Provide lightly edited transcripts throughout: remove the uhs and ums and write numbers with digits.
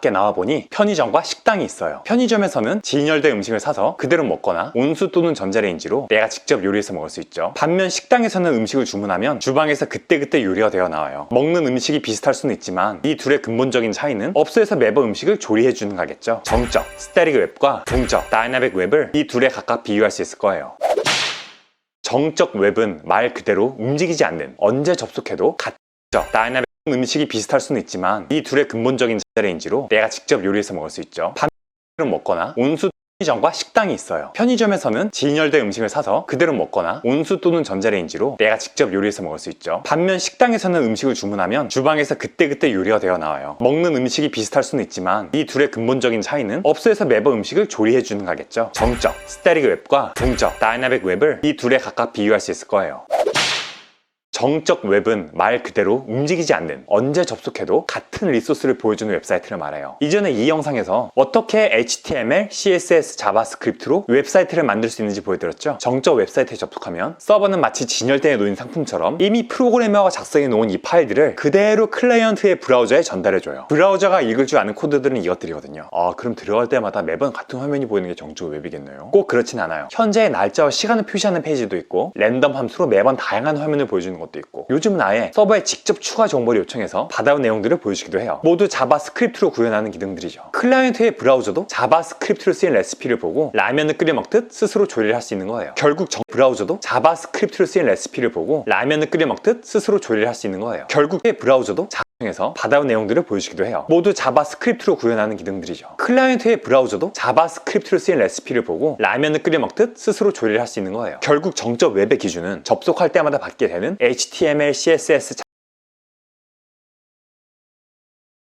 밖에 나와보니 편의점과 식당이 있어요. 편의점에서는 진열된 음식을 사서 그대로 먹거나 온수 또는 전자레인지로 내가 직접 요리해서 먹을 수 있죠. 반면 식당에서는 음식을 주문하면 주방에서 그때그때 요리가 되어 나와요. 먹는 음식이 비슷할 수는 있지만 이 둘의 근본적인 차이는 업소에서 매번 음식을 조리해주는 거겠죠. 정적, 스태틱 웹과 동적, 다이나믹 웹을 이 둘에 각각 비교할 수 있을 거예요. 정적 웹은 말 그대로 움직이지 않는, 언제 접속해도 같죠. 다이나믹 음식이 비슷할 수는 있지만 이 둘의 근본적인 전자레인지로 내가 직접 요리해서 먹을 수 있죠. 반면 먹거나 온수 편의점과 식당이 있어요. 편의점에서는 진열된 음식을 사서 그대로 먹거나 온수 또는 전자레인지로 내가 직접 요리해서 먹을 수 있죠. 반면 식당에서는 음식을 주문하면 주방에서 그때그때 요리가 되어 나와요. 먹는 음식이 비슷할 수는 있지만 이 둘의 근본적인 차이는 업소에서 매번 음식을 조리해주는 거겠죠. 정적, 스태틱 웹과 동적, 다이나믹 웹을 이 둘에 각각 비교할 수 있을 거예요. 정적 웹은 말 그대로 움직이지 않는, 언제 접속해도 같은 리소스를 보여주는 웹사이트를 말해요. 이전에 이 영상에서 어떻게 HTML, CSS, 자바스크립트로 웹사이트를 만들 수 있는지 보여드렸죠. 정적 웹사이트에 접속하면 서버는 마치 진열대에 놓인 상품처럼 이미 프로그래머가 작성해 놓은 이 파일들을 그대로 클라이언트의 브라우저에 전달해줘요. 브라우저가 읽을 줄 아는 코드들은 이것들이거든요. 그럼 들어갈 때마다 매번 같은 화면이 보이는 게 정적 웹이겠네요. 꼭 그렇진 않아요. 현재의 날짜와 시간을 표시하는 페이지도 있고 랜덤 함수로 매번 다양한 화면을 보여주는 것도 있고, 요즘은 아예 서버에 직접 추가 정보를 요청해서 받아온 내용들을 보여주기도 해요. 모두 자바스크립트로 구현하는 기능들이죠. 클라이언트의 브라우저도 자바스크립트로 쓰인 레시피를 보고 라면을 끓여 먹듯 스스로 조리를 할 수 있는 거예요. 결국 브라우저도 자바스크립트로 쓰인 레시피를 보고 라면을 끓여 먹듯 스스로 조리를 할 수 있는 거예요. 결국 브라우저도 에서 받아온 내용들을 보여주기도 해요. 모두 자바스크립트로 구현하는 기능들이죠. 클라이언트의 브라우저도 자바스크립트로 쓰인 레시피를 보고 라면을 끓여 먹듯 스스로 조리를 할 수 있는 거예요. 결국 정적 웹의 기준은 접속할 때마다 받게 되는 HTML, CSS,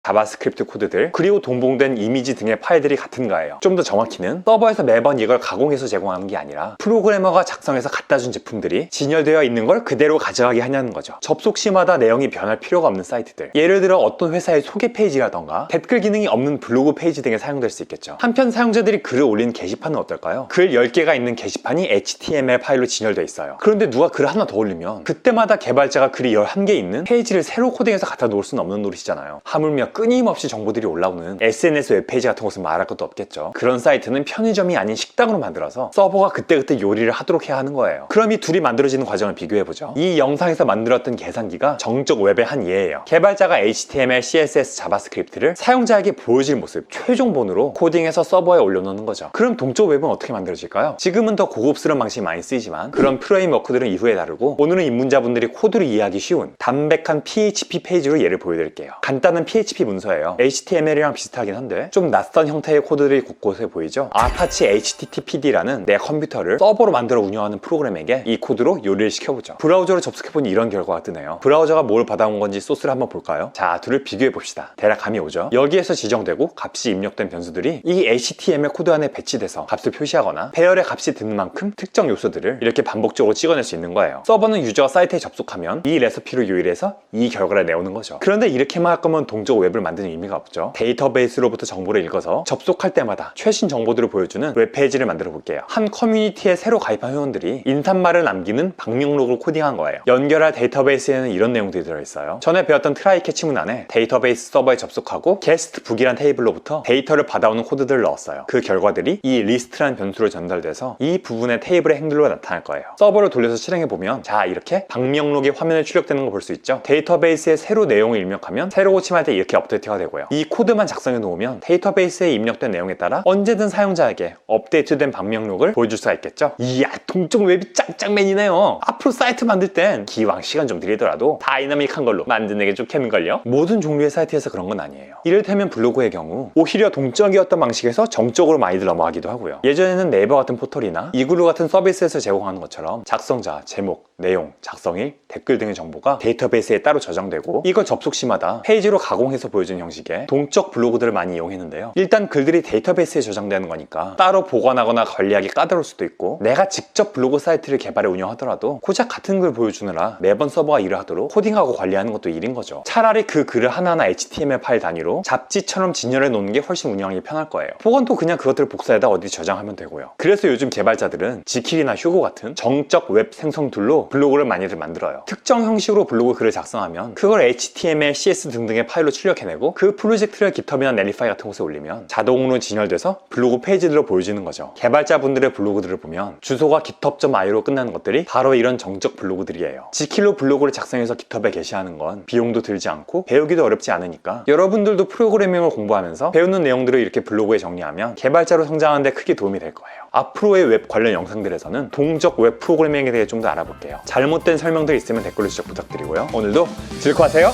자바스크립트 코드들, 그리고 동봉된 이미지 등의 파일들이 같은가예요. 좀 더 정확히는 서버에서 매번 이걸 가공해서 제공하는 게 아니라 프로그래머가 작성해서 갖다 준 제품들이 진열되어 있는 걸 그대로 가져가게 하냐는 거죠. 접속 시마다 내용이 변할 필요가 없는 사이트들, 예를 들어 어떤 회사의 소개 페이지라던가 댓글 기능이 없는 블로그 페이지 등에 사용될 수 있겠죠. 한편 사용자들이 글을 올린 게시판은 어떨까요? 글 10개가 있는 게시판이 HTML 파일로 진열되어 있어요. 그런데 누가 글을 하나 더 올리면 그때마다 개발자가 글이 11개 있는 페이지를 새로 코딩해서 갖다 놓을 수는 없는 노릇이잖아요. 하물며 끊임없이 정보들이 올라오는 SNS 웹페이지 같은 곳은 말할 것도 없겠죠. 그런 사이트는 편의점이 아닌 식당으로 만들어서 서버가 그때그때 요리를 하도록 해야 하는 거예요. 그럼 이 둘이 만들어지는 과정을 비교해보죠. 이 영상에서 만들었던 계산기가 정적 웹의 한 예예요. 개발자가 HTML, CSS, 자바스크립트를 사용자에게 보여질 모습, 최종본으로 코딩해서 서버에 올려놓는 거죠. 그럼 동적 웹은 어떻게 만들어질까요? 지금은 더 고급스러운 방식이 많이 쓰이지만 그런 프레임워크들은 이후에 다루고, 오늘은 입문자분들이 코드를 이해하기 쉬운 담백한 PHP 페이지로 예를 보여드릴게요. 간단한 PHP 문서예요. HTML이랑 비슷하긴 한데 좀 낯선 형태의 코드들이 곳곳에 보이죠? 아파치 HTTPD라는 내 컴퓨터를 서버로 만들어 운영하는 프로그램에게 이 코드로 요리를 시켜보죠. 브라우저로 접속해보니 이런 결과가 뜨네요. 브라우저가 뭘 받아온 건지 소스를 한번 볼까요? 자, 둘을 비교해봅시다. 대략 감이 오죠? 여기에서 지정되고 값이 입력된 변수들이 이 HTML 코드 안에 배치돼서 값을 표시하거나 배열의 값이 드는 만큼 특정 요소들을 이렇게 반복적으로 찍어낼 수 있는 거예요. 서버는 유저가 사이트에 접속하면 이 레시피로 요리해서 이 결과를 내오는 거죠. 그런데 이렇게만 할 거면 동적 웹을 만드는 의미가 없죠. 데이터베이스로부터 정보를 읽어서 접속할 때마다 최신 정보들을 보여주는 웹페이지를 만들어 볼게요. 한 커뮤니티에 새로 가입한 회원들이 인사말을 남기는 방명록을 코딩한 거예요. 연결할 데이터베이스에는 이런 내용들이 들어있어요. 전에 배웠던 트라이 캐치 문안에 데이터베이스 서버에 접속하고 게스트 북이란 테이블로부터 데이터를 받아오는 코드들을 넣었어요. 그 결과들이 이 리스트라는 변수로 전달돼서 이 부분의 테이블의 행들로 나타날 거예요. 서버를 돌려서 실행해보면, 자, 이렇게 방명록이 화면에 출력되는 걸 볼 수 있죠. 데이터베이스에 새로 내용을 입력하면 새로 고침할 때 이렇게 업데이트가 되고요. 이 코드만 작성해 놓으면 데이터베이스에 입력된 내용에 따라 언제든 사용자에게 업데이트된 방명록을 보여줄 수가 있겠죠. 이야, 동적 웹이 짱짱맨이네요. 앞으로 사이트 만들 땐 기왕 시간 좀 들이더라도 다이나믹한 걸로 만드는 게 좋겠는걸요? 모든 종류의 사이트에서 그런 건 아니에요. 이를테면 블로그의 경우 오히려 동적이었던 방식에서 정적으로 많이들 넘어가기도 하고요. 예전에는 네이버 같은 포털이나 이글루 같은 서비스에서 제공하는 것처럼 작성자, 제목, 내용, 작성일, 댓글 등의 정보가 데이터베이스에 따로 저장되고 이걸 접속 시마다 페이지로 가공해서 보여주는 형식의 동적 블로그들을 많이 이용했는데요. 일단 글들이 데이터베이스에 저장되는 거니까 따로 보관하거나 관리하기 까다로울 수도 있고, 내가 직접 블로그 사이트를 개발해 운영하더라도 고작 같은 글 보여주느라 매번 서버가 일을 하도록 코딩하고 관리하는 것도 일인 거죠. 차라리 그 글을 하나하나 HTML 파일 단위로 잡지처럼 진열해 놓는 게 훨씬 운영하기 편할 거예요. 보건도 그냥 그것들을 복사해다 어디 저장하면 되고요. 그래서 요즘 개발자들은 지킬이나 휴고 같은 정적 웹 생성 툴로 블로그를 많이들 만들어요. 특정 형식으로 블로그 글을 작성하면 그걸 HTML, CS 등등의 파일로 출력해 해내고 그 프로젝트를 깃허브나 넬리파이 같은 곳에 올리면 자동으로 진열돼서 블로그 페이지들로 보여지는 거죠. 개발자분들의 블로그들을 보면 주소가 github.io로 끝나는 것들이 바로 이런 정적 블로그들이에요. 지킬로 블로그를 작성해서 깃허브에 게시하는 건 비용도 들지 않고 배우기도 어렵지 않으니까 여러분들도 프로그래밍을 공부하면서 배우는 내용들을 이렇게 블로그에 정리하면 개발자로 성장하는 데 크게 도움이 될 거예요. 앞으로의 웹 관련 영상들에서는 동적 웹 프로그래밍에 대해 좀 더 알아볼게요. 잘못된 설명들 있으면 댓글로 지적 부탁드리고요. 오늘도 질코하세요.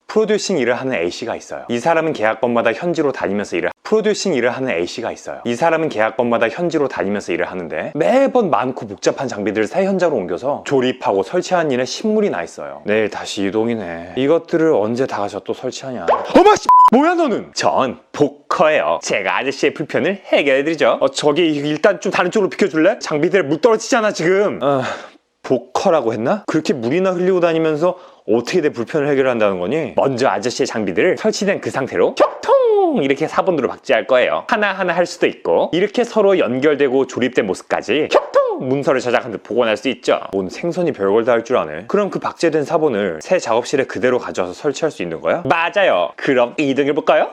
프로듀싱 일을 하는 A씨가 있어요. 이 사람은 계약번마다 현지로 다니면서 일을 프로듀싱 일을 하는 A씨가 있어요. 이 사람은 계약번마다 현지로 다니면서 일을 하는데 매번 많고 복잡한 장비들을 새 현장으로 옮겨서 조립하고 설치하는 일에 신물이 나 있어요. 내일 다시 이동이네. 이것들을 언제 다 가서 또 설치하냐. 어마 씨! 뭐야 너는? 전 보커예요. 제가 아저씨의 불편을 해결해드리죠. 저기 일단 좀 다른 쪽으로 비켜줄래? 장비들에 물 떨어지잖아 지금. 보커라고 했나? 그렇게 물이나 흘리고 다니면서 어떻게 내 불편을 해결한다는 거니? 먼저 아저씨의 장비들을 설치된 그 상태로 격통! 이렇게 4번으로 박제할 거예요. 하나하나 할 수도 있고 이렇게 서로 연결되고 조립된 모습까지 격통! 문서를 저장한 듯 복원할 수 있죠. 뭔 생선이 별걸 다 할 줄 아네. 그럼 그 박제된 4번을 새 작업실에 그대로 가져와서 설치할 수 있는 거야? 맞아요. 그럼 이동해볼까요?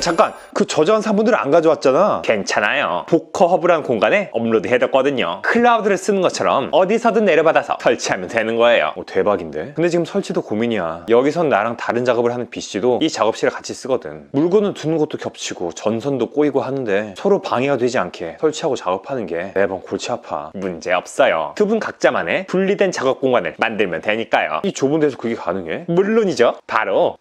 잠깐, 그 저장한 사본들을 안 가져왔잖아. 괜찮아요. 보커 허브라는 공간에 업로드 해뒀거든요. 클라우드를 쓰는 것처럼 어디서든 내려받아서 설치하면 되는 거예요. 대박인데? 근데 지금 설치도 고민이야. 여기선 나랑 다른 작업을 하는 B씨도 이 작업실에 같이 쓰거든. 물건을 두는 것도 겹치고 전선도 꼬이고 하는데 서로 방해가 되지 않게 설치하고 작업하는 게 매번 골치 아파. 문제 없어요. 두 분 각자만의 분리된 작업 공간을 만들면 되니까요. 이 좁은 데서 그게 가능해? 물론이죠. 바로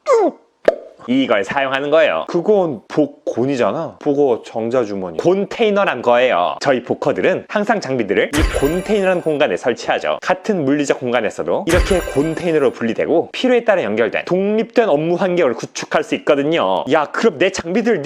이걸 사용하는 거예요. 그건 복곤이잖아. 보거 정자주머니. 곤테이너란 거예요. 저희 보커들은 항상 장비들을 이 곤테이너라는 공간에 설치하죠. 같은 물리적 공간에서도 이렇게 곤테이너로 분리되고 필요에 따라 연결된 독립된 업무 환경을 구축할 수 있거든요. 야, 그럼 내 장비들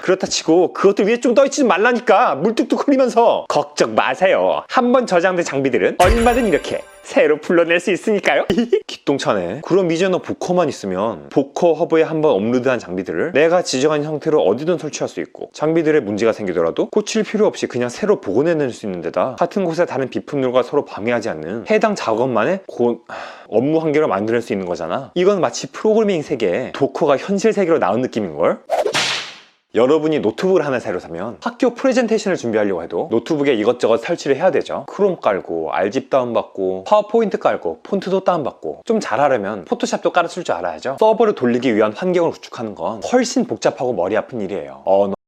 그렇다 치고 그것들 위에 좀 떠있지 말라니까. 물뚝뚝 흘리면서. 걱정 마세요. 한번 저장된 장비들은 얼마든 이렇게 새로 불러낼 수 있으니까요. 기똥차네. 그럼 이제 너 보커만 있으면 보커 허브에 한번 업로드한 장비들을 내가 지정한 형태로 어디든 설치할 수 있고 장비들에 문제가 생기더라도 고칠 필요 없이 그냥 새로 복원해낼 수 있는 데다 같은 곳에 다른 비품들과 서로 방해하지 않는 해당 작업만의 업무 환경을 만들어낼 수 있는 거잖아. 이건 마치 프로그래밍 세계에 도커가 현실 세계로 나온 느낌인걸? 여러분이 노트북을 하나 새로 사면 학교 프레젠테이션을 준비하려고 해도 노트북에 이것저것 설치를 해야 되죠. 크롬 깔고, 알집 다운받고, 파워포인트 깔고, 폰트도 다운받고. 좀 잘하려면 포토샵도 깔아줄 줄 알아야죠. 서버를 돌리기 위한 환경을 구축하는 건 훨씬 복잡하고 머리 아픈 일이에요.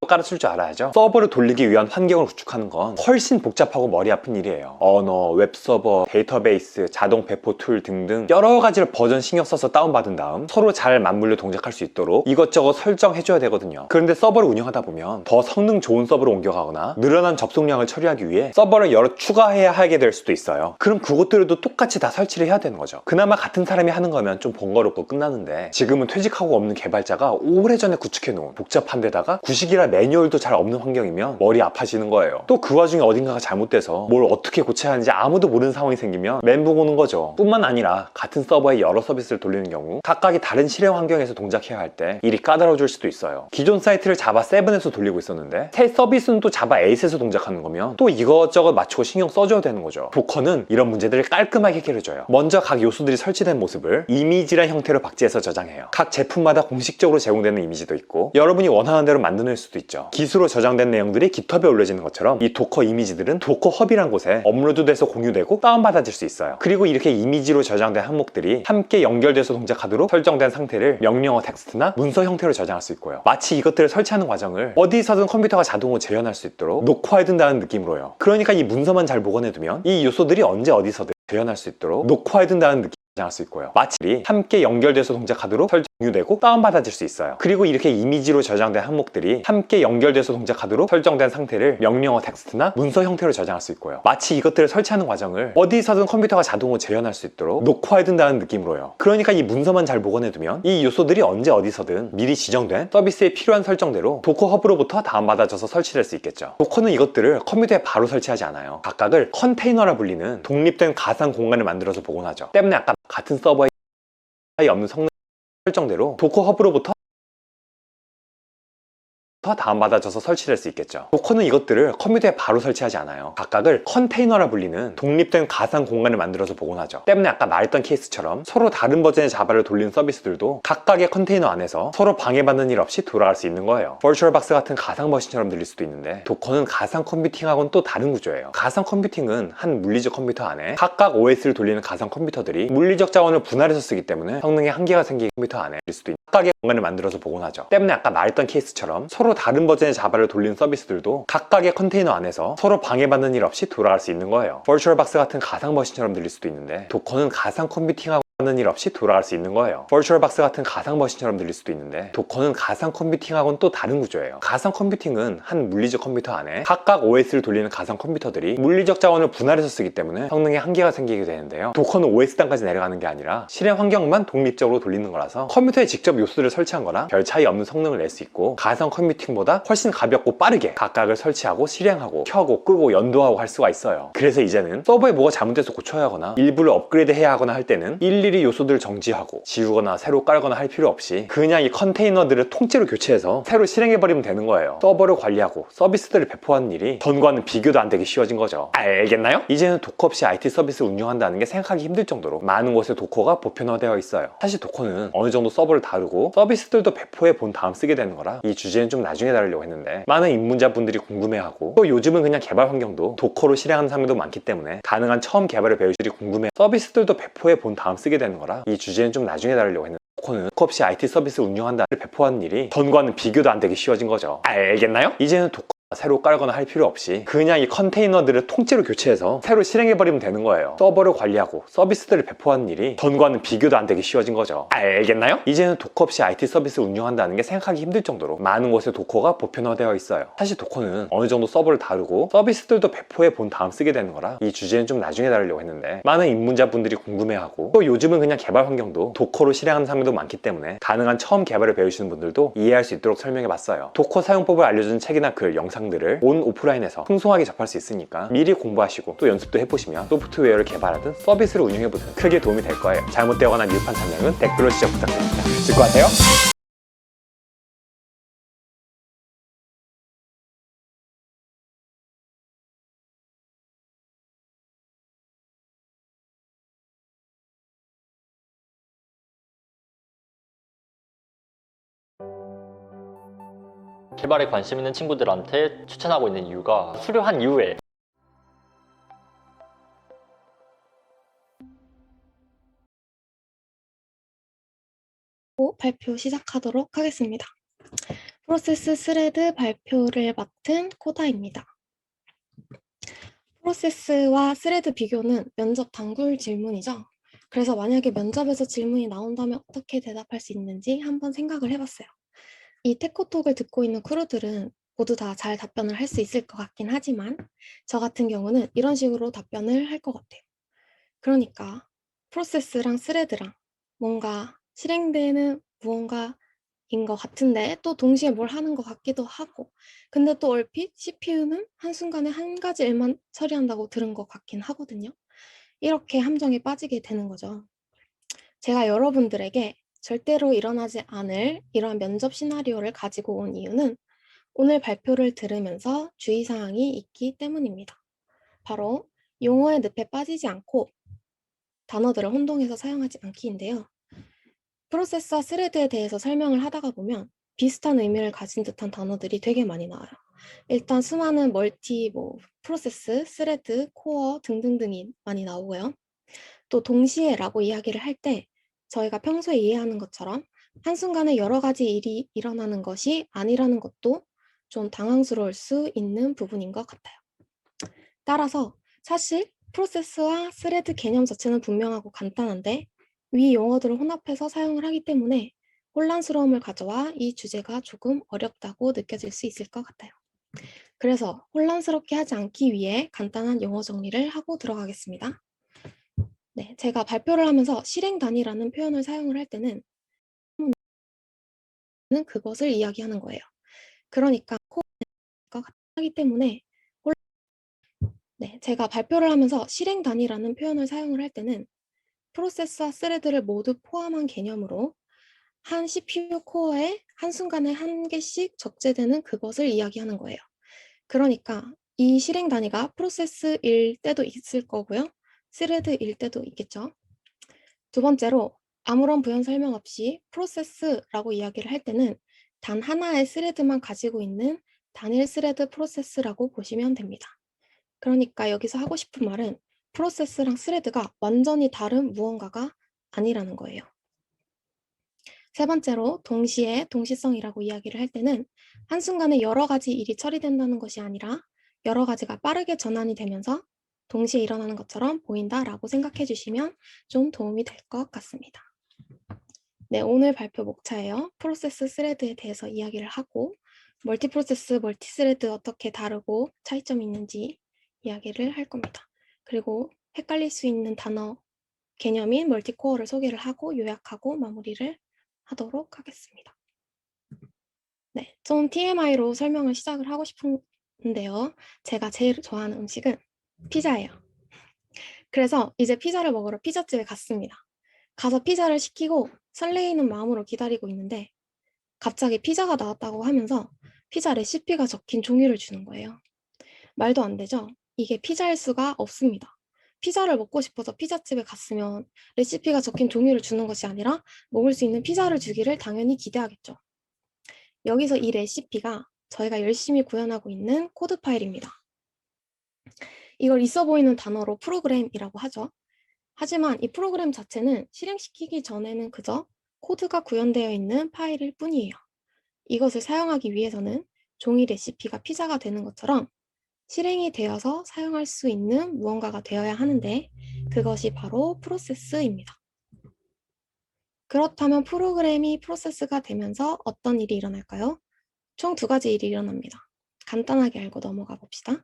깔아줄 줄 알아야죠. 서버를 돌리기 위한 환경을 구축하는 건 훨씬 복잡하고 머리 아픈 일이에요. 언어, 웹서버, 데이터베이스, 자동 배포 툴 등등 여러 가지를 버전 신경 써서 다운받은 다음 서로 잘 맞물려 동작할 수 있도록 이것저것 설정해줘야 되거든요. 그런데 서버를 운영하다 보면 더 성능 좋은 서버로 옮겨가거나 늘어난 접속량을 처리하기 위해 서버를 여러 추가해야 하게 될 수도 있어요. 그럼 그것들도 똑같이 다 설치를 해야 되는 거죠. 그나마 같은 사람이 하는 거면 좀 번거롭고 끝나는데 지금은 퇴직하고 없는 개발자가 오래전에 구축해놓은 복잡한 데다가 구식이라 매뉴얼도 잘 없는 환경이면 머리 아파지는 거예요. 또 그 와중에 어딘가가 잘못돼서 뭘 어떻게 고쳐야 하는지 아무도 모르는 상황이 생기면 멘붕 오는 거죠. 뿐만 아니라 같은 서버에 여러 서비스를 돌리는 경우 각각이 다른 실행 환경에서 동작해야 할 때 일이 까다로워질 수도 있어요. 기존 사이트를 자바 7에서 돌리고 있었는데 새 서비스는 또 자바 8에서 동작하는 거면 또 이것저것 맞추고 신경 써줘야 되는 거죠. 보커는 이런 문제들을 깔끔하게 해결해줘요. 먼저 각 요소들이 설치된 모습을 이미지란 형태로 박제해서 저장해요. 각 제품마다 공식적으로 제공되는 이미지도 있고 여러분이 원하는 대로 만드는 수도 있죠. 기수로 저장된 내용들이 깃허브에 올려지는 것처럼 이 도커 이미지들은 도커 헙이란 곳에 업로드돼서 공유되고 다운받아질 수 있어요. 그리고 이렇게 이미지로 저장된 항목들이 함께 연결돼서 동작하도록 설정된 상태를 명령어 텍스트나 문서 형태로 저장할 수 있고요. 마치 이것들을 설치하는 과정을 어디서든 컴퓨터가 자동으로 재현할 수 있도록 녹화해둔다는 느낌으로요. 그러니까 이 문서만 잘 보관해두면 이 요소들이 언제 어디서든 재현할 수 있도록 녹화해둔다는 느낌 저장할 수 있고요. 마치 함께 연결돼서 동작하도록 설정되고 다운받아질 수 있어요. 그리고 이렇게 이미지로 저장된 항목들이 함께 연결돼서 동작하도록 설정된 상태를 명령어 텍스트나 문서 형태로 저장할 수 있고요. 마치 이것들을 설치하는 과정을 어디서든 컴퓨터가 자동으로 재현할 수 있도록 녹화해둔다는 느낌으로요. 그러니까 이 문서만 잘 보관해두면 이 요소들이 언제 어디서든 미리 지정된 서비스에 필요한 설정대로 도커 허브로부터 다운받아져서 설치될 수 있겠죠. 도커는 이것들을 컴퓨터에 바로 설치하지 않아요. 각각을 컨테이너라 불리는 독립된 가상 공간을 만들어서 복원하죠. 때문에 아까 같은 서버에 없는 성능 설정대로 도커 허브로부터 서버로부터 다운받아져서 설치될 수 있겠죠. 도커는 이것들을 컴퓨터에 바로 설치하지 않아요. 각각을 컨테이너라 불리는 독립된 가상 공간을 만들어서 복원하죠. 때문에 아까 말했던 케이스처럼 서로 다른 버전의 자바를 돌리는 서비스들도 각각의 컨테이너 안에서 서로 방해받는 일 없이 돌아갈 수 있는 거예요. 버추얼박스 같은 가상 머신처럼 들릴 수도 있는데, 도커는 가상 컴퓨팅하고는 또 다른 구조예요. 가상 컴퓨팅은 한 물리적 컴퓨터 안에 각각 OS를 돌리는 가상 컴퓨터들이 물리적 자원을 분할해서 쓰기 때문에 성능에 한계가 생긴 컴퓨터 안에 들 수도 있는 각각의 공간을 만들어서 복원하죠. 때문에 아까 말했던 케이스처럼 서로 다른 버전의 자바를 돌리는 서비스들도 각각의 컨테이너 안에서 서로 방해받는 일 없이 돌아갈 수 있는 거예요. 버추얼박스 같은 가상 머신처럼 들릴 수도 있는데, 도커는 가상 컴퓨팅하고 하는 일 없이 돌아갈 수 있는 거예요. 버추얼박스 같은 가상 머신처럼 들릴 수도 있는데, 도커는 가상 컴퓨팅하고는 또 다른 구조예요. 가상 컴퓨팅은 한 물리적 컴퓨터 안에 각각 OS를 돌리는 가상 컴퓨터들이 물리적 자원을 분할해서 쓰기 때문에 성능에 한계가 생기게 되는데요. 도커는 OS 단까지 내려가는 게 아니라 실행 환경만 독립적으로 돌리는 거라서 컴퓨터에 직접 요소들을 설치한 거나 별 차이 없는 성능을 낼 수 있고, 가상 컴퓨팅보다 훨씬 가볍고 빠르게 각각을 설치하고 실행하고 켜고 끄고 연도하고 할 수가 있어요. 그래서 이제는 서버에 뭐가 잘못돼서 고쳐야 하거나 일부를 업그레이드 해야 하거나 할 때는 일일이 요소들을 정지하고 지우거나 새로 깔거나 할 필요 없이 그냥 이 컨테이너들을 통째로 교체해서 새로 실행해버리면 되는 거예요. 서버를 관리하고 서비스들을 배포하는 일이 전과는 비교도 안 되게 쉬워진 거죠. 알겠나요? 이제는 도커 없이 IT 서비스를 운영한다는 게 생각하기 힘들 정도로 많은 곳에 도커가 보편화되어 있어요. 사실 도커는 어느 정도 서버를 다루고 서비스들도 배포해 본 다음 쓰게 되는 거라 이 주제는 좀 나중에 다루려고 했는데, 많은 입문자분들이 궁금해하고 또 요즘은 그냥 개발 환경도 도커로 실행하는 사람들도 많기 때문에 가능한 처음 개발을 배울 줄이 궁금해 서비스들도 배포해 본 다음 쓰게 되는 거라 이 주제는 좀 나중에 다루려고 했는데, 도커는 도커 없이 IT 서비스를 운영한다는 배포하는 일이 전과는 비교도 안 되게 쉬워진 거죠. 알겠나요? 이제는 도커 새로 깔거나 할 필요 없이 그냥 이 컨테이너들을 통째로 교체해서 새로 실행해버리면 되는 거예요. 서버를 관리하고 서비스들을 배포하는 일이 전과는 비교도 안 되게 쉬워진 거죠. 알겠나요? 이제는 도커 없이 IT 서비스를 운영한다는 게 생각하기 힘들 정도로 많은 곳에 도커가 보편화되어 있어요. 사실 도커는 어느 정도 서버를 다루고 서비스들도 배포해 본 다음 쓰게 되는 거라 이 주제는 좀 나중에 다루려고 했는데, 많은 입문자분들이 궁금해하고 또 요즘은 그냥 개발 환경도 도커로 실행하는 사람들도 많기 때문에 가능한 처음 개발을 배우시는 분들도 이해할 수 있도록 설명해봤어요. 도커 사용법을 알려주는 책이나 글, 영상들을 온 오프라인에서 풍성하게 접할 수 있으니까 미리 공부하시고 또 연습도 해보시면 소프트웨어를 개발하든 서비스를 운영해보든 크게 도움이 될 거예요. 잘못되거나 미흡한 참여는 댓글로 지적 부탁드립니다. 수고하세요. 개발에 관심 있는 친구들한테 추천하고 있는 이유가, 수료한 이후에 발표 시작하도록 하겠습니다. 프로세스 스레드 발표를 맡은 코다입니다. 프로세스와 스레드 비교는 면접 단골 질문이죠. 그래서 만약에 면접에서 질문이 나온다면 어떻게 대답할 수 있는지 한번 생각을 해봤어요. 이 테코톡을 듣고 있는 크루들은 모두 다 잘 답변을 할 수 있을 것 같긴 하지만 저 같은 경우는 이런 식으로 답변을 할 것 같아요. 그러니까 프로세스랑 스레드랑 뭔가 실행되는 무언가인 것 같은데 또 동시에 뭘 하는 것 같기도 하고, 근데 또 얼핏 CPU는 한순간에 한 가지 일만 처리한다고 들은 것 같긴 하거든요. 이렇게 함정에 빠지게 되는 거죠. 제가 여러분들에게 절대로 일어나지 않을 이러한 면접 시나리오를 가지고 온 이유는 오늘 발표를 들으면서 주의사항이 있기 때문입니다. 바로 용어의 늪에 빠지지 않고 단어들을 혼동해서 사용하지 않기인데요. 프로세스와 스레드에 대해서 설명을 하다가 보면 비슷한 의미를 가진 듯한 단어들이 되게 많이 나와요. 일단 수많은 멀티, 프로세스, 스레드, 코어 등등등이 많이 나오고요. 또 동시에라고 이야기를 할 때 저희가 평소에 이해하는 것처럼 한순간에 여러 가지 일이 일어나는 것이 아니라는 것도 좀 당황스러울 수 있는 부분인 것 같아요. 따라서 사실 프로세스와 스레드 개념 자체는 분명하고 간단한데 위 용어들을 혼합해서 사용을 하기 때문에 혼란스러움을 가져와 이 주제가 조금 어렵다고 느껴질 수 있을 것 같아요. 그래서 혼란스럽게 하지 않기 위해 간단한 용어 정리를 하고 들어가겠습니다. 네, 제가 발표를 하면서 실행 단위라는 표현을 사용을 할 때는 그것을 이야기하는 거예요. 그러니까 코어가 같기 때문에 제가 발표를 하면서 실행 단위라는 표현을 사용을 할 때는 프로세스와 스레드를 모두 포함한 개념으로 한 CPU 코어에 한순간에 한 개씩 적재되는 그것을 이야기하는 거예요. 그러니까 이 실행 단위가 프로세스일 때도 있을 거고요. 스레드일 때도 있겠죠. 두 번째로 아무런 부연 설명 없이 프로세스라고 이야기를 할 때는 단 하나의 스레드만 가지고 있는 단일 스레드 프로세스라고 보시면 됩니다. 그러니까 여기서 하고 싶은 말은 프로세스랑 스레드가 완전히 다른 무언가가 아니라는 거예요. 세 번째로 동시에 동시성이라고 이야기를 할 때는 한순간에 여러 가지 일이 처리된다는 것이 아니라 여러 가지가 빠르게 전환이 되면서 동시에 일어나는 것처럼 보인다라고 생각해 주시면 좀 도움이 될 것 같습니다. 네, 오늘 발표 목차예요. 프로세스 스레드에 대해서 이야기를 하고 멀티 프로세스, 멀티 스레드 어떻게 다르고 차이점이 있는지 이야기를 할 겁니다. 그리고 헷갈릴 수 있는 단어 개념인 멀티코어를 소개를 하고 요약하고 마무리를 하도록 하겠습니다. 네, 좀 TMI로 설명을 시작을 하고 싶은데요. 제가 제일 좋아하는 음식은 피자예요. 그래서 이제 피자를 먹으러 피자집에 갔습니다. 가서 피자를 시키고 설레이는 마음으로 기다리고 있는데 갑자기 피자가 나왔다고 하면서 피자 레시피가 적힌 종이를 주는 거예요. 말도 안 되죠? 이게 피자일 수가 없습니다. 피자를 먹고 싶어서 피자집에 갔으면 레시피가 적힌 종이를 주는 것이 아니라 먹을 수 있는 피자를 주기를 당연히 기대하겠죠. 여기서 이 레시피가 저희가 열심히 구현하고 있는 코드 파일입니다. 이걸 있어 보이는 단어로 프로그램이라고 하죠. 하지만 이 프로그램 자체는 실행시키기 전에는 그저 코드가 구현되어 있는 파일일 뿐이에요. 이것을 사용하기 위해서는 종이 레시피가 피자가 되는 것처럼 실행이 되어서 사용할 수 있는 무언가가 되어야 하는데 그것이 바로 프로세스입니다. 그렇다면 프로그램이 프로세스가 되면서 어떤 일이 일어날까요? 총 두 가지 일이 일어납니다. 간단하게 알고 넘어가 봅시다.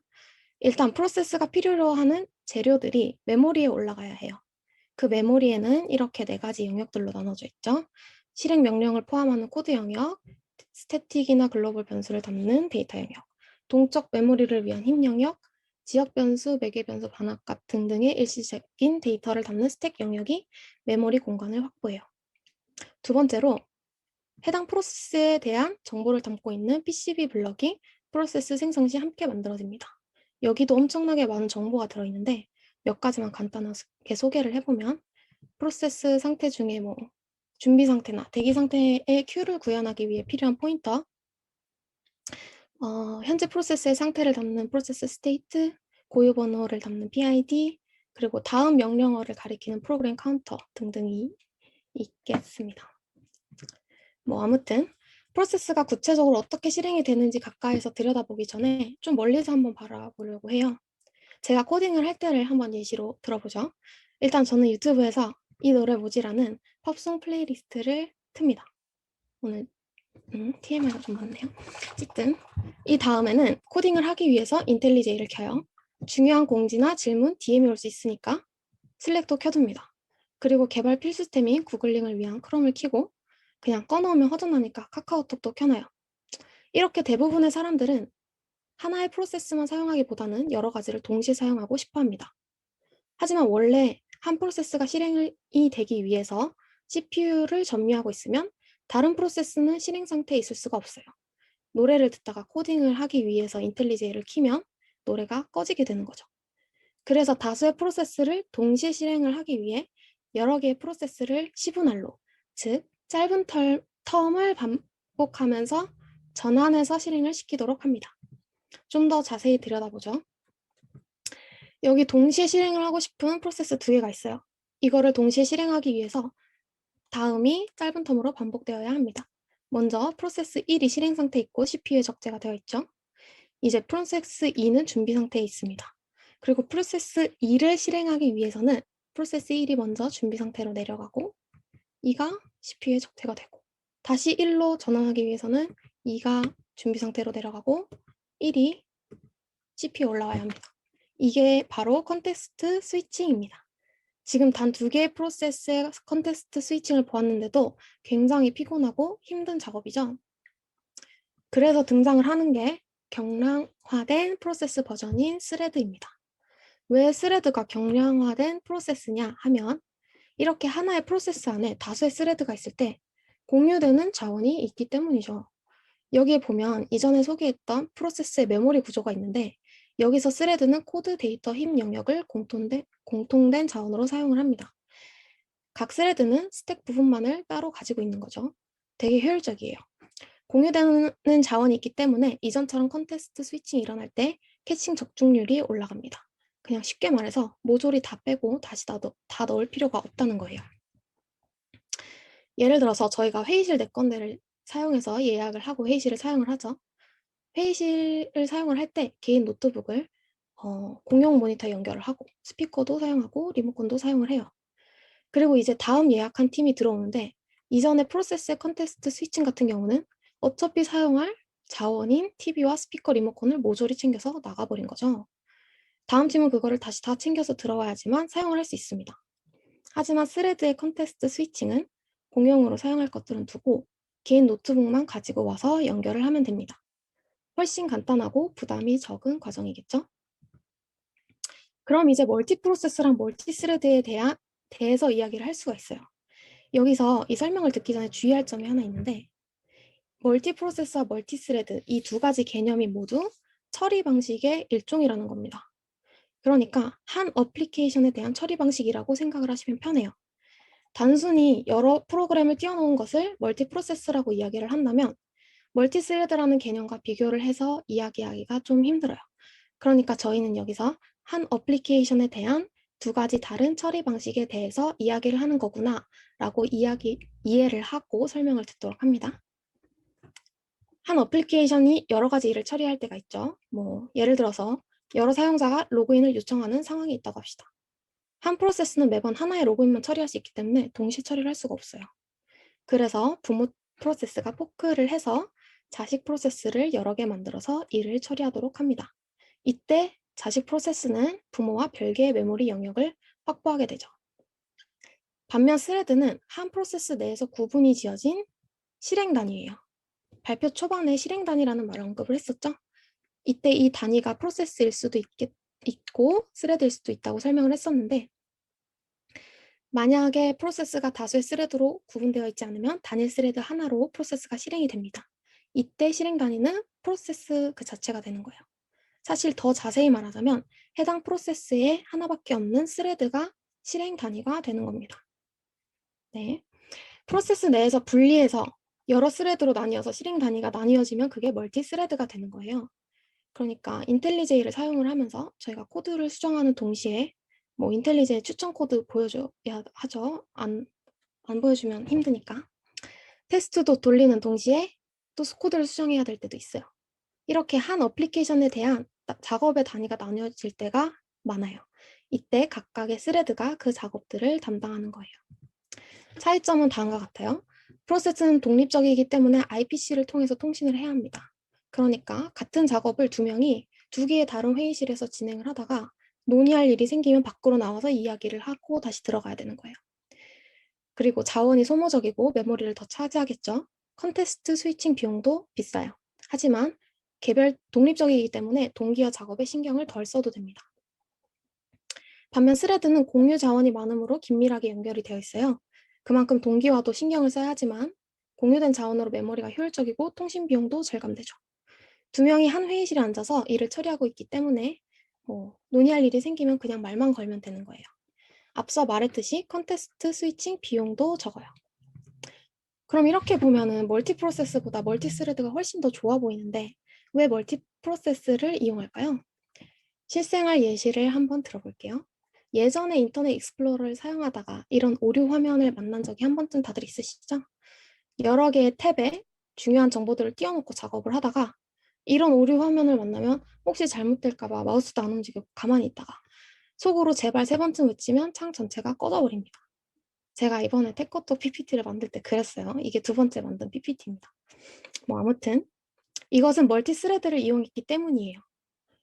일단 프로세스가 필요로 하는 재료들이 메모리에 올라가야 해요. 그 메모리에는 이렇게 네 가지 영역들로 나눠져 있죠. 실행 명령을 포함하는 코드 영역, 스태틱이나 글로벌 변수를 담는 데이터 영역, 동적 메모리를 위한 힙 영역, 지역 변수, 매개 변수, 반환값 등등의 일시적인 데이터를 담는 스택 영역이 메모리 공간을 확보해요. 두 번째로 해당 프로세스에 대한 정보를 담고 있는 PCB 블럭이 프로세스 생성 시 함께 만들어집니다. 여기도 엄청나게 많은 정보가 들어있는데 몇 가지만 간단하게 소개를 해보면 프로세스 상태 중에 뭐 준비 상태나 대기 상태의 Q를 구현하기 위해 필요한 포인터, 현재 프로세스의 상태를 담는 프로세스 스테이트, 고유 번호를 담는 PID, 그리고 다음 명령어를 가리키는 프로그램 카운터 등등이 있겠습니다. 뭐 아무튼 프로세스가 구체적으로 어떻게 실행이 되는지 가까이서 들여다보기 전에 좀 멀리서 한번 바라보려고 해요. 제가 코딩을 할 때를 한번 예시로 들어보죠. 일단 저는 유튜브에서 이 노래 뭐지라는 팝송 플레이리스트를 틉니다. 오늘 TMI가 좀 많네요. 어쨌든 이 다음에는 코딩을 하기 위해서 인텔리제이를 켜요. 중요한 공지나 질문, DM이 올 수 있으니까 슬랙도 켜둡니다. 그리고 개발 필수템인 구글링을 위한 크롬을 켜고 그냥 꺼놓으면 허전하니까 카카오톡도 켜놔요. 이렇게 대부분의 사람들은 하나의 프로세스만 사용하기보다는 여러 가지를 동시에 사용하고 싶어 합니다. 하지만 원래 한 프로세스가 실행이 되기 위해서 CPU를 점유하고 있으면 다른 프로세스는 실행 상태에 있을 수가 없어요. 노래를 듣다가 코딩을 하기 위해서 인텔리제이를 키면 노래가 꺼지게 되는 거죠. 그래서 다수의 프로세스를 동시에 실행을 하기 위해 여러 개의 프로세스를 시분할로, 즉 짧은 텀을 반복하면서 전환해서 실행을 시키도록 합니다. 좀 더 자세히 들여다보죠. 여기 동시에 실행을 하고 싶은 프로세스 두 개가 있어요. 이거를 동시에 실행하기 위해서 다음이 짧은 텀으로 반복되어야 합니다. 먼저 프로세스 1이 실행 상태에 있고 CPU에 적재가 되어 있죠. 이제 프로세스 2는 준비 상태에 있습니다. 그리고 프로세스 2를 실행하기 위해서는 프로세스 1이 먼저 준비 상태로 내려가고 2가 CPU에 적재가 되고 다시 1로 전환하기 위해서는 2가 준비 상태로 내려가고 1이 CPU에 올라와야 합니다. 이게 바로 컨텍스트 스위칭입니다. 지금 단 두 개의 프로세스의 컨텍스트 스위칭을 보았는데도 굉장히 피곤하고 힘든 작업이죠. 그래서 등장을 하는 게 경량화된 프로세스 버전인 스레드입니다. 왜 스레드가 경량화된 프로세스냐 하면 이렇게 하나의 프로세스 안에 다수의 스레드가 있을 때 공유되는 자원이 있기 때문이죠. 여기에 보면 이전에 소개했던 프로세스의 메모리 구조가 있는데 여기서 스레드는 코드, 데이터, 힘 영역을 공통된 자원으로 사용을 합니다. 각 스레드는 스택 부분만을 따로 가지고 있는 거죠. 되게 효율적이에요. 공유되는 자원이 있기 때문에 이전처럼 컨테스트 스위칭이 일어날 때 캐칭 적중률이 올라갑니다. 그냥 쉽게 말해서 모조리 다 빼고 다시 다 넣을 필요가 없다는 거예요. 예를 들어서 저희가 회의실 내 건대를 사용해서 예약을 하고 회의실을 사용을 하죠. 회의실을 사용을 할 때 개인 노트북을 공용 모니터 연결을 하고 스피커도 사용하고 리모컨도 사용을 해요. 그리고 이제 다음 예약한 팀이 들어오는데 이전의 프로세스의 컨테스트 스위칭 같은 경우는 어차피 사용할 자원인 TV와 스피커 리모컨을 모조리 챙겨서 나가버린 거죠. 다음 팀은 그거를 다시 다 챙겨서 들어와야지만 사용을 할 수 있습니다. 하지만 스레드의 컨테스트 스위칭은 공용으로 사용할 것들은 두고 개인 노트북만 가지고 와서 연결을 하면 됩니다. 훨씬 간단하고 부담이 적은 과정이겠죠? 그럼 이제 멀티 프로세스랑 멀티 스레드에 대해서 이야기를 할 수가 있어요. 여기서 이 설명을 듣기 전에 주의할 점이 하나 있는데 멀티 프로세스와 멀티 스레드 이 두 가지 개념이 모두 처리 방식의 일종이라는 겁니다. 그러니까 한 어플리케이션에 대한 처리 방식이라고 생각을 하시면 편해요. 단순히 여러 프로그램을 띄워놓은 것을 멀티 프로세스라고 이야기를 한다면 멀티 스레드라는 개념과 비교를 해서 이야기하기가 좀 힘들어요. 그러니까 저희는 여기서 한 어플리케이션에 대한 두 가지 다른 처리 방식에 대해서 이야기를 하는 거구나 라고 이해를 하고 설명을 듣도록 합니다. 한 어플리케이션이 여러 가지 일을 처리할 때가 있죠. 예를 들어서 여러 사용자가 로그인을 요청하는 상황이 있다고 합시다. 한 프로세스는 매번 하나의 로그인만 처리할 수 있기 때문에 동시 처리를 할 수가 없어요. 그래서 부모 프로세스가 포크를 해서 자식 프로세스를 여러 개 만들어서 일을 처리하도록 합니다. 이때 자식 프로세스는 부모와 별개의 메모리 영역을 확보하게 되죠. 반면 스레드는 한 프로세스 내에서 구분이 지어진 실행 단위예요. 발표 초반에 실행 단위라는 말을 언급을 했었죠. 이때 이 단위가 프로세스일 수도 있고 스레드일 수도 있다고 설명을 했었는데 만약에 프로세스가 다수의 스레드로 구분되어 있지 않으면 단일 스레드 하나로 프로세스가 실행이 됩니다. 이때 실행 단위는 프로세스 그 자체가 되는 거예요. 사실 더 자세히 말하자면 해당 프로세스에 하나밖에 없는 스레드가 실행 단위가 되는 겁니다. 네. 프로세스 내에서 분리해서 여러 스레드로 나뉘어서 실행 단위가 나뉘어지면 그게 멀티 스레드가 되는 거예요. 그러니까 인텔리제이를 사용을 하면서 저희가 코드를 수정하는 동시에 인텔리제이 추천 코드 보여줘야 하죠. 안 보여주면 힘드니까. 테스트도 돌리는 동시에 또 코드를 수정해야 될 때도 있어요. 이렇게 한 어플리케이션에 대한 작업의 단위가 나뉘어질 때가 많아요. 이때 각각의 스레드가 그 작업들을 담당하는 거예요. 차이점은 다음과 같아요. 프로세스는 독립적이기 때문에 IPC를 통해서 통신을 해야 합니다. 그러니까 같은 작업을 두 명이 두 개의 다른 회의실에서 진행을 하다가 논의할 일이 생기면 밖으로 나와서 이야기를 하고 다시 들어가야 되는 거예요. 그리고 자원이 소모적이고 메모리를 더 차지하겠죠. 컨테스트 스위칭 비용도 비싸요. 하지만 개별 독립적이기 때문에 동기화 작업에 신경을 덜 써도 됩니다. 반면 스레드는 공유 자원이 많으므로 긴밀하게 연결이 되어 있어요. 그만큼 동기화도 신경을 써야 하지만 공유된 자원으로 메모리가 효율적이고 통신 비용도 절감되죠. 두 명이 한 회의실에 앉아서 일을 처리하고 있기 때문에 논의할 일이 생기면 그냥 말만 걸면 되는 거예요. 앞서 말했듯이 컨테스트 스위칭 비용도 적어요. 그럼 이렇게 보면은 멀티 프로세스보다 멀티 스레드가 훨씬 더 좋아 보이는데 왜 멀티 프로세스를 이용할까요? 실생활 예시를 한번 들어볼게요. 예전에 인터넷 익스플로러를 사용하다가 이런 오류 화면을 만난 적이 한 번쯤 다들 있으시죠? 여러 개의 탭에 중요한 정보들을 띄워놓고 작업을 하다가 이런 오류 화면을 만나면 혹시 잘못될까봐 마우스도 안 움직이고 가만히 있다가 속으로 제발 3번쯤 외치면 창 전체가 꺼져버립니다. 제가 이번에 테코톡 PPT를 만들 때 그랬어요. 이게 2번째 만든 PPT입니다. 아무튼 이것은 멀티 스레드를 이용했기 때문이에요.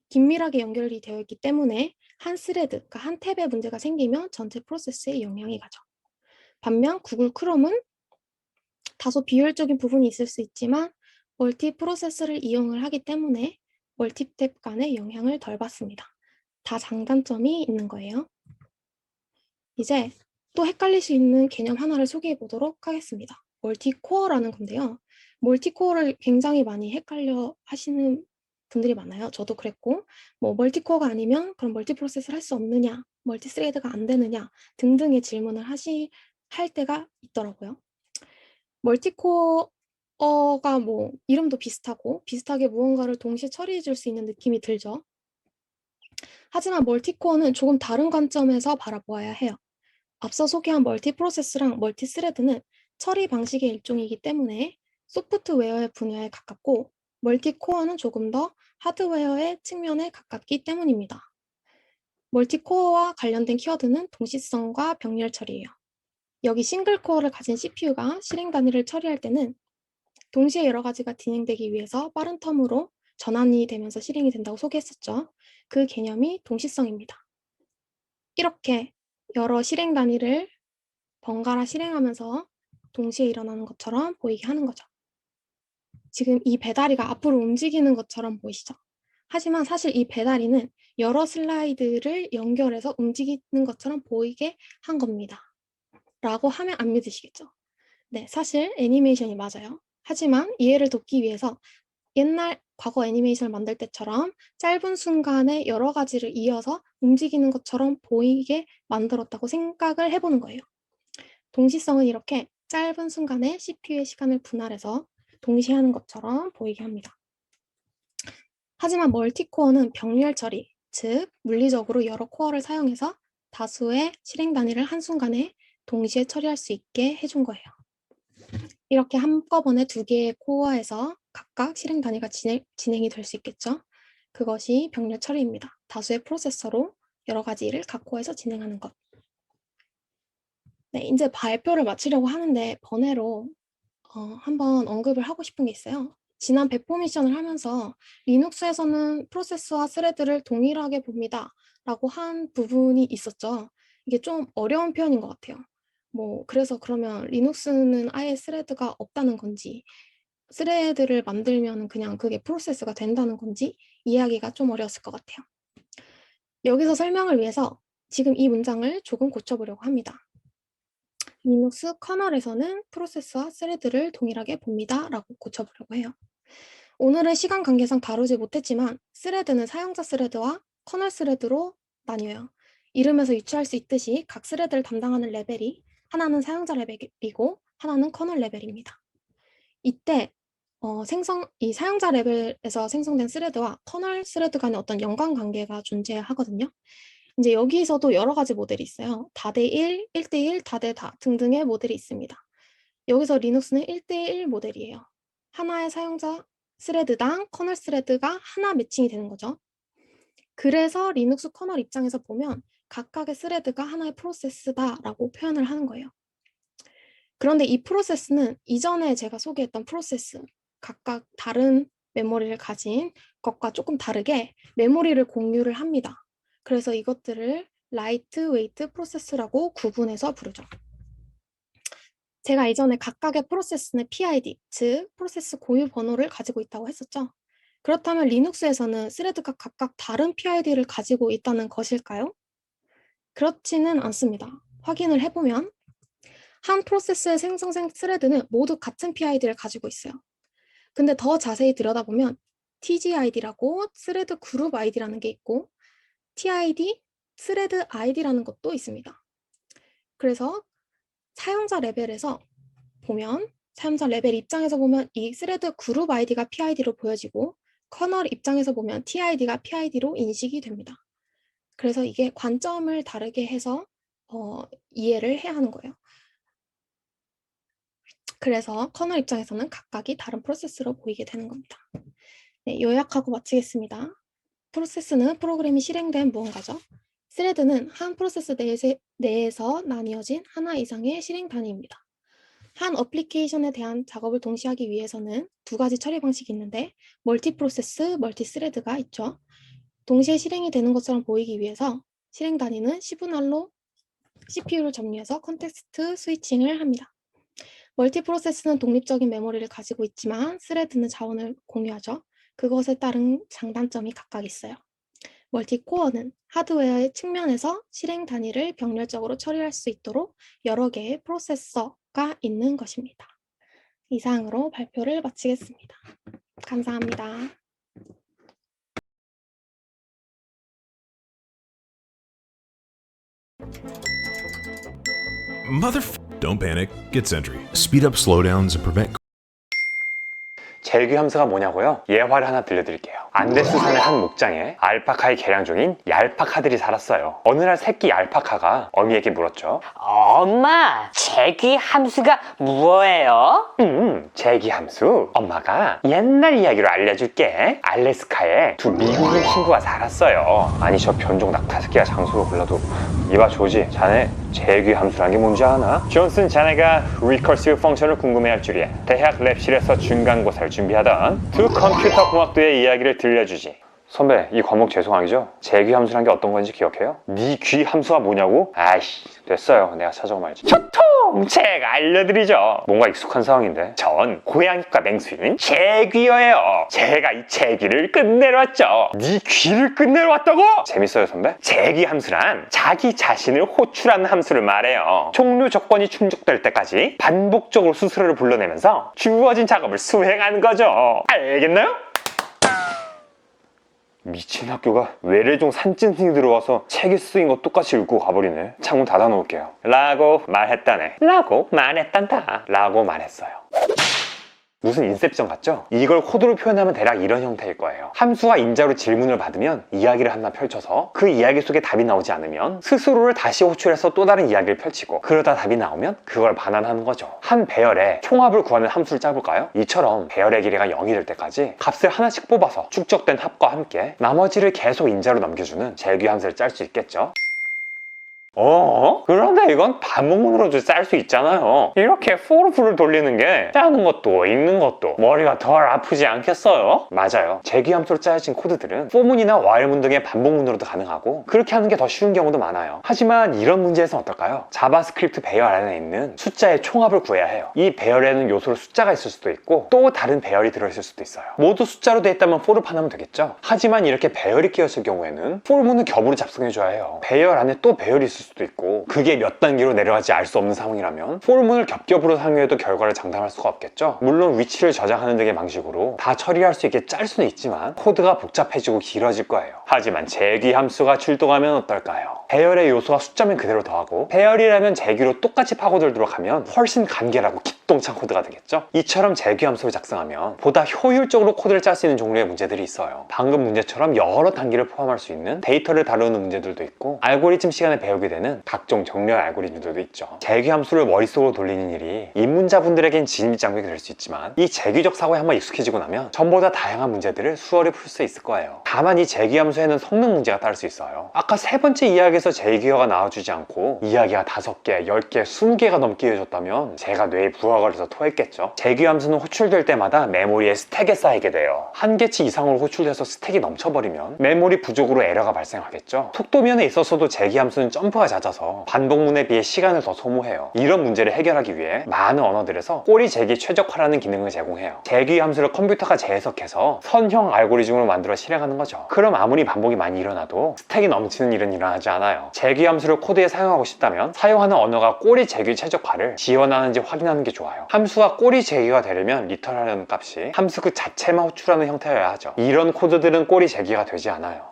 긴밀하게 연결이 되어 있기 때문에 한 스레드, 그러니까 한 탭에 문제가 생기면 전체 프로세스에 영향이 가죠. 반면 구글 크롬은 다소 비효율적인 부분이 있을 수 있지만 멀티 프로세스를 이용을 하기 때문에 멀티 탭 간의 영향을 덜 받습니다. 다 장단점이 있는 거예요. 이제 또 헷갈릴 수 있는 개념 하나를 소개해 보도록 하겠습니다. 멀티코어라는 건데요. 멀티코어를 굉장히 많이 헷갈려 하시는 분들이 많아요. 저도 그랬고, 뭐 멀티코어가 아니면 그럼 멀티프로세스를 할 수 없느냐, 멀티스레드가 안 되느냐 등등의 질문을 할 때가 있더라고요. 멀티코어가 뭐 이름도 비슷하고 비슷하게 무언가를 동시에 처리해 줄 수 있는 느낌이 들죠. 하지만 멀티코어는 조금 다른 관점에서 바라보아야 해요. 앞서 소개한 멀티프로세스랑 멀티스레드는 처리 방식의 일종이기 때문에 소프트웨어의 분야에 가깝고 멀티코어는 조금 더 하드웨어의 측면에 가깝기 때문입니다. 멀티코어와 관련된 키워드는 동시성과 병렬 처리예요. 여기 싱글코어를 가진 CPU가 실행 단위를 처리할 때는 동시에 여러 가지가 진행되기 위해서 빠른 텀으로 전환이 되면서 실행이 된다고 소개했었죠. 그 개념이 동시성입니다. 이렇게 여러 실행 단위를 번갈아 실행하면서 동시에 일어나는 것처럼 보이게 하는 거죠. 지금 이 배다리가 앞으로 움직이는 것처럼 보이시죠? 하지만 사실 이 배다리는 여러 슬라이드를 연결해서 움직이는 것처럼 보이게 한 겁니다. 라고 하면 안 믿으시겠죠? 네, 사실 애니메이션이 맞아요. 하지만 이해를 돕기 위해서 옛날 과거 애니메이션을 만들 때처럼 짧은 순간에 여러 가지를 이어서 움직이는 것처럼 보이게 만들었다고 생각을 해보는 거예요. 동시성은 이렇게 짧은 순간에 CPU의 시간을 분할해서 동시에 하는 것처럼 보이게 합니다. 하지만 멀티코어는 병렬 처리, 즉 물리적으로 여러 코어를 사용해서 다수의 실행 단위를 한순간에 동시에 처리할 수 있게 해준 거예요. 이렇게 한꺼번에 두 개의 코어에서 각각 실행 단위가 진행이 될 수 있겠죠. 그것이 병렬 처리입니다. 다수의 프로세서로 여러 가지 일을 각 코어에서 진행하는 것. 네, 이제 발표를 마치려고 하는데 번외로 한번 언급을 하고 싶은 게 있어요. 지난 배포 미션을 하면서 리눅스에서는 프로세스와 스레드를 동일하게 봅니다. 라고 한 부분이 있었죠. 이게 좀 어려운 표현인 것 같아요. 그래서 그러면 리눅스는 아예 스레드가 없다는 건지, 스레드를 만들면 그냥 그게 프로세스가 된다는 건지 이해하기가 좀 어려웠을 것 같아요. 여기서 설명을 위해서 지금 이 문장을 조금 고쳐보려고 합니다. 리눅스 커널에서는 프로세스와 스레드를 동일하게 봅니다. 라고 고쳐보려고 해요. 오늘은 시간 관계상 다루지 못했지만 스레드는 사용자 스레드와 커널 스레드로 나뉘어요. 이름에서 유추할 수 있듯이 각 스레드를 담당하는 레벨이 하나는 사용자 레벨이고 하나는 커널 레벨입니다. 이때 이 사용자 레벨에서 생성된 스레드와 커널 스레드 간의 어떤 연관관계가 존재하거든요. 이제 여기서도 여러 가지 모델이 있어요. 다대1, 1대1, 다대다 등등의 모델이 있습니다. 여기서 리눅스는 1대1 모델이에요. 하나의 사용자 스레드당 커널 스레드가 하나 매칭이 되는 거죠. 그래서 리눅스 커널 입장에서 보면 각각의 스레드가 하나의 프로세스다라고 표현을 하는 거예요. 그런데 이 프로세스는 이전에 제가 소개했던 프로세스, 각각 다른 메모리를 가진 것과 조금 다르게 메모리를 공유를 합니다. 그래서 이것들을 라이트 웨이트 프로세스라고 구분해서 부르죠. 제가 이전에 각각의 프로세스는 PID, 즉 프로세스 고유 번호를 가지고 있다고 했었죠. 그렇다면 리눅스에서는 스레드가 각각 다른 PID를 가지고 있다는 것일까요? 그렇지는 않습니다. 확인을 해보면 한 프로세스의 생성된 스레드는 모두 같은 PID를 가지고 있어요. 근데 더 자세히 들여다보면 TGID라고 스레드 그룹 아이디라는 게 있고 TID, 스레드 아이디라는 것도 있습니다. 그래서 사용자 레벨에서 보면 사용자 레벨 입장에서 보면 이 스레드 그룹 아이디가 PID로 보여지고 커널 입장에서 보면 TID가 PID로 인식이 됩니다. 그래서 이게 관점을 다르게 해서 이해를 해야 하는 거예요. 그래서 커널 입장에서는 각각이 다른 프로세스로 보이게 되는 겁니다. 네, 요약하고 마치겠습니다. 프로세스는 프로그램이 실행된 무언가죠. 스레드는 한 프로세스 내에서 나뉘어진 하나 이상의 실행 단위입니다. 한 어플리케이션에 대한 작업을 동시에 하기 위해서는 두 가지 처리 방식이 있는데 멀티 프로세스, 멀티 스레드가 있죠. 동시에 실행이 되는 것처럼 보이기 위해서 실행 단위는 10분할로 CPU를 점유해서 컨텍스트 스위칭을 합니다. 멀티 프로세스는 독립적인 메모리를 가지고 있지만 스레드는 자원을 공유하죠. 그것에 따른 장단점이 각각 있어요. 멀티코어는 하드웨어의 측면에서 실행 단위를 병렬적으로 처리할 수 있도록 여러 개의 프로세서가 있는 것입니다. 이상으로 발표를 마치겠습니다. 감사합니다. Don't panic. Get Sentry. Speed up slowdowns and prevent 재규 함수가 뭐냐고요? 예화를 하나 들려드릴게요. 안데스산의 한 목장에 알파카의 개량 종인 얄파카들이 살았어요. 어느 날 새끼 얄파카가 어미에게 물었죠. 엄마, 재귀 함수가 뭐예요? 재기 함수. 엄마가 옛날 이야기로 알려줄게. 알래스카에 두 미국인 친구가 살았어요. 아니 저 변종 낙타 새끼가 장소로 불러도 이봐 조지, 자네 재기 함수란 게 뭔지 아나? 존슨, 자네가 리커시브 펑션을 궁금해할 줄이야. 대학 랩실에서 중간고사를 준비하던 두 컴퓨터 공학도의 이야기를 들려주지. 선배, 이 과목 죄송하죠? 재귀 함수란 게 어떤 건지 기억해요? 네 귀 함수가 뭐냐고? 아이씨, 됐어요. 내가 찾아오면 알지. 초통! 제가 알려드리죠. 뭔가 익숙한 상황인데. 전 고양이과 맹수인 재귀여예요. 제가 이 재귀를 끝내러 왔죠. 네 귀를 끝내러 왔다고? 재밌어요, 선배? 재귀 함수란 자기 자신을 호출하는 함수를 말해요. 종류 조건이 충족될 때까지 반복적으로 수수료를 불러내면서 주어진 작업을 수행하는 거죠. 알겠나요? 미친 학교가 외래종 산짐승이 들어와서 책에 쓰인 거 똑같이 읽고 가버리네. 창문 닫아놓을게요. 라고 말했다네. 라고 말했단다. 라고 말했어요. 무슨 인셉션 같죠? 이걸 코드로 표현하면 대략 이런 형태일 거예요. 함수와 인자로 질문을 받으면 이야기를 하나 펼쳐서 그 이야기 속에 답이 나오지 않으면 스스로를 다시 호출해서 또 다른 이야기를 펼치고 그러다 답이 나오면 그걸 반환하는 거죠. 한 배열의 총합을 구하는 함수를 짜볼까요? 이처럼 배열의 길이가 0이 될 때까지 값을 하나씩 뽑아서 축적된 합과 함께 나머지를 계속 인자로 넘겨주는 재규 함수를 짤 수 있겠죠? 그런데 이건 반복문으로도 짤 수 있잖아요. 이렇게 for를 돌리는 게 짜는 것도 읽는 것도 머리가 덜 아프지 않겠어요? 맞아요. 재규 함수로 짜여진 코드들은 for문이나 while문 등의 반복문으로도 가능하고 그렇게 하는 게 더 쉬운 경우도 많아요. 하지만 이런 문제에서는 어떨까요? 자바스크립트 배열 안에 있는 숫자의 총합을 구해야 해요. 이 배열에는 요소로 숫자가 있을 수도 있고 또 다른 배열이 들어있을 수도 있어요. 모두 숫자로 돼 있다면 for를 판하면 되겠죠? 하지만 이렇게 배열이 끼었을 경우에는 for문은 겹으로 작성해줘야 해요. 배열 안에 또 배열이 있을 수도 있고 그게 몇 단계로 내려갈지 알 수 없는 상황이라면 for문을 겹겹으로 사용해도 결과를 장담할 수가 없겠죠. 물론 위치를 저장하는 등의 방식으로 다 처리할 수 있게 짤 수는 있지만 코드가 복잡해지고 길어질 거예요. 하지만 재귀 함수가 출동하면 어떨까요? 배열의 요소와 숫자면 그대로 더하고 배열이라면 재귀로 똑같이 파고들도록 하면 훨씬 간결하고 기똥찬 코드가 되겠죠. 이처럼 재귀 함수를 작성하면 보다 효율적으로 코드를 짤 수 있는 종류의 문제들이 있어요. 방금 문제처럼 여러 단계를 포함할 수 있는 데이터를 다루는 문제들도 있고 알고리즘 시간에 배우게 되는 각종 정렬 알고리즘들도 있죠. 재귀 함수를 머릿속으로 돌리는 일이 입문자분들에겐 진입장벽이 될 수 있지만 이 재귀적 사고에 한번 익숙해지고 나면 전보다 다양한 문제들을 수월히 풀 수 있을 거예요. 다만 이 재귀 함수에는 성능 문제가 따를 수 있어요. 아까 세 번째 이야기에서 재귀어가 나와주지 않고 이야기가 5개, 10개, 20개가 넘게 이어졌다면 제가 뇌에 부하가 돼서 토했겠죠. 재귀 함수는 호출될 때마다 메모리에 스택에 쌓이게 돼요. 한 개치 이상으로 호출돼서 스택이 넘쳐버리면 메모리 부족으로 에러가 발생하겠죠. 속도면에 있어서도 재귀 함수는 점프가 잦아서 반복문에 비해 시간을 더 소모해요. 이런 문제를 해결하기 위해 많은 언어들에서 꼬리 재귀 최적화라는 기능을 제공해요. 재귀 함수를 컴퓨터가 재해석해서 선형 알고리즘으로 만들어 실행하는 거죠. 그럼 아무리 반복이 많이 일어나도 스택이 넘치는 일은 일어나지 않아요. 재귀 함수를 코드에 사용하고 싶다면 사용하는 언어가 꼬리 재귀 최적화를 지원하는지 확인하는 게 좋아요. 함수가 꼬리 재귀가 되려면 리턴하려는 값이 함수 그 자체만 호출하는 형태여야 하죠. 이런 코드들은 꼬리 재귀가 되지 않아요.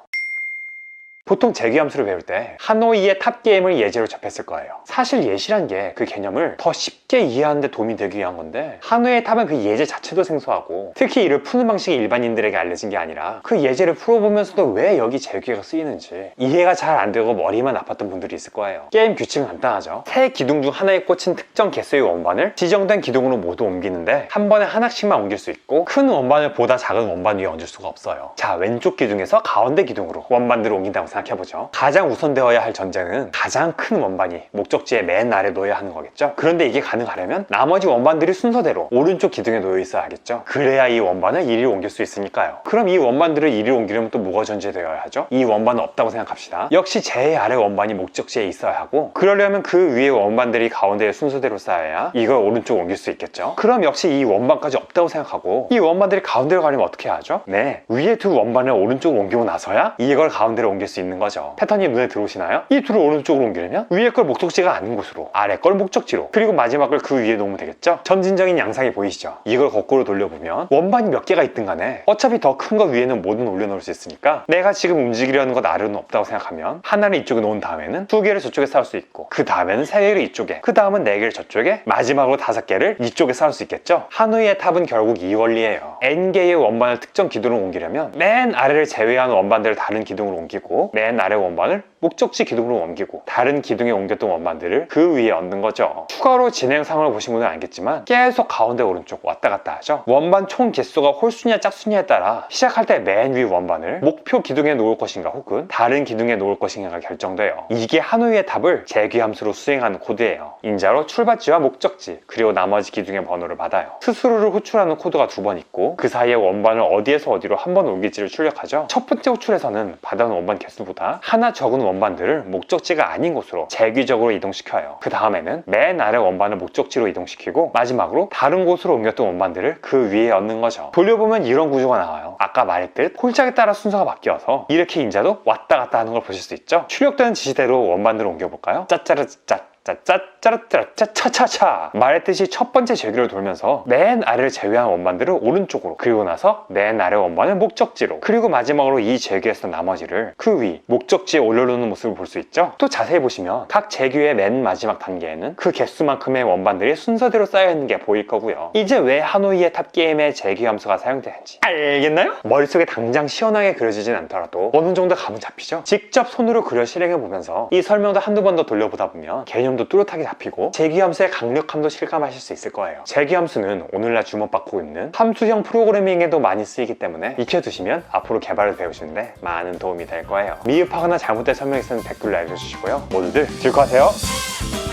보통 재귀 함수를 배울 때 하노이의 탑게임을 예제로 접했을 거예요. 사실 예시란 게 그 개념을 더 쉽게 이해하는 데 도움이 되기 위한 건데 하노이의 탑은 그 예제 자체도 생소하고 특히 이를 푸는 방식이 일반인들에게 알려진 게 아니라 그 예제를 풀어보면서도 왜 여기 재귀가 쓰이는지 이해가 잘 안 되고 머리만 아팠던 분들이 있을 거예요. 게임 규칙은 간단하죠. 세 기둥 중 하나에 꽂힌 특정 개수의 원반을 지정된 기둥으로 모두 옮기는데 한 번에 하나씩만 옮길 수 있고 큰 원반을 보다 작은 원반 위에 얹을 수가 없어요. 자, 왼쪽 기둥에서 가운데 기둥으로 원반들을 옮긴다고 생각해보죠. 가장 우선되어야 할 전제는 가장 큰 원반이 목적지의 맨 아래 놓여야 하는 거겠죠. 그런데 이게 가능하려면 나머지 원반들이 순서대로 오른쪽 기둥에 놓여 있어야겠죠. 그래야 이 원반을 이리로 옮길 수 있으니까요. 그럼 이 원반들을 이리로 옮기려면 또 뭐가 전제되어야 하죠? 이 원반은 없다고 생각합시다. 역시 제일 아래 원반이 목적지에 있어야 하고 그러려면 그 위에 원반들이 가운데에 순서대로 쌓여야 이걸 오른쪽 옮길 수 있겠죠. 그럼 역시 이 원반까지 없다고 생각하고 이 원반들이 가운데로 가려면 어떻게 하죠? 네, 위에 두 원반을 오른쪽으로 옮기고 나서야 이걸 가운데로 옮길 수 있는 거죠. 패턴이 눈에 들어오시나요? 이 둘을 오른쪽으로 옮기려면 위에 걸 목적지가 아닌 곳으로 아래 걸 목적지로 그리고 마지막 마지막을 그 위에 놓으면 되겠죠? 점진적인 양상이 보이시죠? 이걸 거꾸로 돌려보면 원반이 몇 개가 있든 간에 어차피 더 큰 거 위에는 뭐든 올려놓을 수 있으니까 내가 지금 움직이려는 것 아래는 없다고 생각하면 하나를 이쪽에 놓은 다음에는 2개를 저쪽에 쌓을 수 있고 그 다음에는 3개를 이쪽에 그 다음은 4개를 저쪽에 마지막으로 5개를 이쪽에 쌓을 수 있겠죠? 하누이의 탑은 결국 이 원리예요. n개의 원반을 특정 기둥으로 옮기려면 맨 아래를 제외한 원반들을 다른 기둥으로 옮기고 맨 아래 원반을 목적지 기둥으로 옮기고 다른 기둥에 옮겼던 원반들을 그 위에 얹는 거죠. 추가로 진행상을 보신 분은 알겠지만 계속 가운데 오른쪽 왔다 갔다 하죠. 원반 총 개수가 홀수냐 짝수냐에 따라 시작할 때 맨 위 원반을 목표 기둥에 놓을 것인가 혹은 다른 기둥에 놓을 것인가가 결정돼요. 이게 하누이의 탑을 재귀함수로 수행하는 코드예요. 인자로 출발지와 목적지 그리고 나머지 기둥의 번호를 받아요. 스스로를 호출하는 코드가 2번 있고 그 사이에 원반을 어디에서 어디로 한 번 옮길지를 출력하죠. 첫 번째 호출에서는 받아온 원반 개수보다 하나 적은 원반들을 목적지가 아닌 곳으로 재귀적으로 이동시켜요. 그 다음에는 맨 아래 원반을 목적지로 이동시키고 마지막으로 다른 곳으로 옮겼던 원반들을 그 위에 얹는 거죠. 돌려보면 이런 구조가 나와요. 아까 말했듯 홀짝에 따라 순서가 바뀌어서 이렇게 인자도 왔다 갔다 하는 걸 보실 수 있죠. 출력되는 지시대로 원반들을 옮겨볼까요? 짜짜르짜 짜짜짜짜짜차차차 말했듯이 첫 번째 제기를 돌면서 맨 아래를 제외한 원반들을 오른쪽으로 그리고 나서 맨 아래 원반을 목적지로 그리고 마지막으로 이 제기에서 나머지를 그 위 목적지에 올려놓는 모습을 볼 수 있죠. 또 자세히 보시면 각 제기의 맨 마지막 단계에는 그 개수만큼의 원반들이 순서대로 쌓여있는 게 보일 거고요. 이제 왜 하노이의 탑 게임의 제기 함수가 사용되는지 알겠나요? 머릿속에 당장 시원하게 그려지진 않더라도 어느 정도 감은 잡히죠. 직접 손으로 그려 실행해보면서 이 설명도 한두 번 더 돌려보다 보면 개념 도 뚜렷하게 잡히고 재귀함수의 강력함도 실감하실 수 있을 거예요. 재귀함수는 오늘날 주목받고 있는 함수형 프로그래밍에도 많이 쓰이기 때문에 익혀두시면 앞으로 개발을 배우시는데 많은 도움이 될 거예요. 미흡하거나 잘못된 설명이 있으면 댓글로 알려주시고요. 모두들 즐거워하세요.